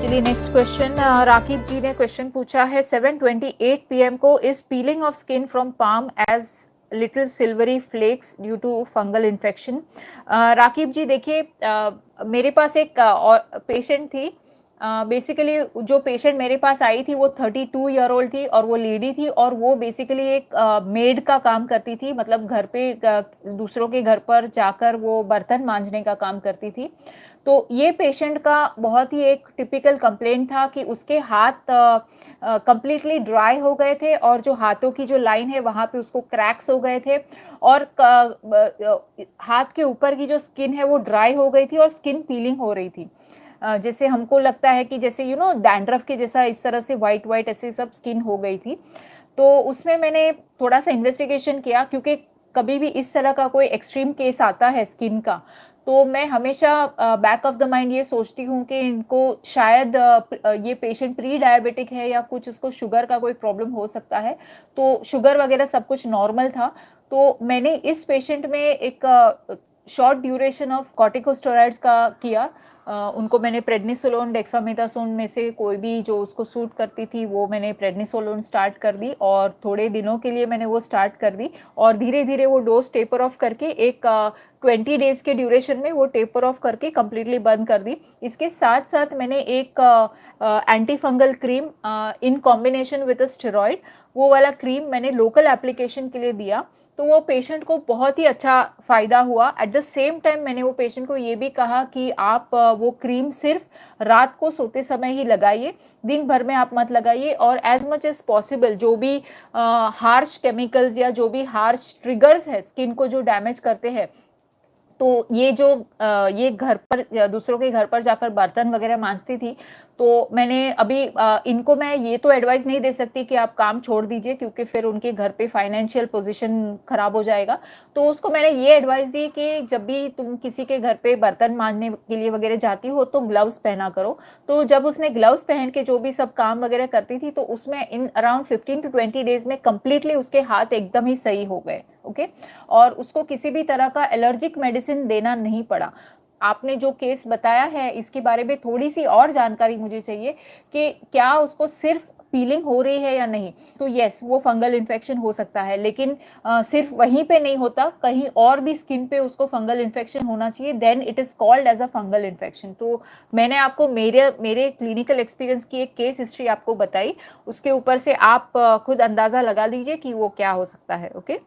चलिए next question Rakip जी ने question पूछा है 7:28 PM को is peeling off skin from palm as little silvery flakes due to fungal infection. Rakib ji देखिए, मेरे पास एक और पेशेंट थी। बेसिकली जो पेशेंट मेरे पास आई थी वो 32 ईयर ओल्ड थी और वो लेडी थी और वो बेसिकली एक मेड का काम करती थी, मतलब घर पे दूसरों के घर पर जाकर वो बर्तन मांजने का काम करती थी। तो ये पेशेंट का बहुत ही एक टिपिकल कंप्लेंट था कि उसके हाथ कंप्लीटली ड्राई हो गए थे और जो हाथों की जो लाइन है वहाँ पे उसको क्रैक्स हो गए थे और हाथ के ऊपर की जो स्किन है वो ड्राई हो गई थी और स्किन पीलिंग हो रही थी। जैसे हमको लगता है कि जैसे डैंड्रफ के जैसा इस तरह से वाइट वाइट ऐसे सब स्किन हो गई थी। तो उसमें मैंने थोड़ा सा इन्वेस्टिगेशन किया, क्योंकि कभी भी इस तरह का कोई एक्सट्रीम केस आता है स्किन का तो मैं हमेशा बैक ऑफ द माइंड ये सोचती हूँ कि इनको शायद ये पेशेंट प्री डायबिटिक है या कुछ उसको शुगर का कोई प्रॉब्लम हो सकता है। तो शुगर वगैरह सब कुछ नॉर्मल था। तो मैंने इस पेशेंट में एक शॉर्ट ड्यूरेशन ऑफ कॉर्टिकोस्टेरॉइड्स का किया। उनको मैंने प्रेडनिसोलोन डेक्सामेथासोन में से कोई भी जो उसको सूट करती थी वो मैंने प्रेडनिसोलोन स्टार्ट कर दी और थोड़े दिनों के लिए मैंने वो स्टार्ट कर दी और धीरे धीरे वो डोज टेपर ऑफ करके एक 20 डेज के ड्यूरेशन में वो टेपर ऑफ करके कम्प्लीटली बंद कर दी। इसके साथ साथ मैंने एक anti fungal cream in combination with a steroid, वो वाला क्रीम मैंने लोकल एप्लीकेशन के लिए दिया। तो वो पेशेंट को बहुत ही अच्छा फ़ायदा हुआ। एट द सेम टाइम मैंने वो पेशेंट को ये भी कहा कि आप वो क्रीम सिर्फ रात को सोते समय ही लगाइए, दिन भर में आप मत लगाइए और एज मच एज पॉसिबल जो भी हार्श केमिकल्स या जो भी हार्श ट्रिगर्स है स्किन को जो डैमेज करते हैं, तो ये जो ये घर पर दूसरों के घर पर जाकर बर्तन वगैरह मांजती थी। तो मैंने अभी इनको मैं ये तो एडवाइस नहीं दे सकती कि आप काम छोड़ दीजिए, क्योंकि फिर उनके घर पे फाइनेंशियल पोजीशन खराब हो जाएगा। तो उसको मैंने ये एडवाइस दी कि जब भी तुम किसी के घर पे बर्तन मांजने के लिए वगैरह जाती हो तो ग्लव्स पहना करो। तो जब उसने ग्लव्स पहन के जो भी सब काम वगैरह करती थी तो उसमें इन अराउंड 15 to 20 डेज में कंप्लीटली उसके हाथ एकदम ही सही हो गए। ओके, और उसको किसी भी तरह का एलर्जिक मेडिसिन देना नहीं पड़ा। आपने जो केस बताया है इसके बारे में थोड़ी सी और जानकारी मुझे चाहिए कि क्या उसको सिर्फ पीलिंग हो रही है या नहीं। तो यस, वो फंगल इन्फेक्शन हो सकता है, लेकिन सिर्फ वहीं पे नहीं होता, कहीं और भी स्किन पे उसको फंगल इन्फेक्शन होना चाहिए, then it is called as a fungal infection. तो मैंने आपको मेरे क्लिनिकल एक्सपीरियंस की एक केस हिस्ट्री आपको बताई, उसके ऊपर से आप खुद अंदाजा लगा लीजिए कि वो क्या हो सकता है। ओके।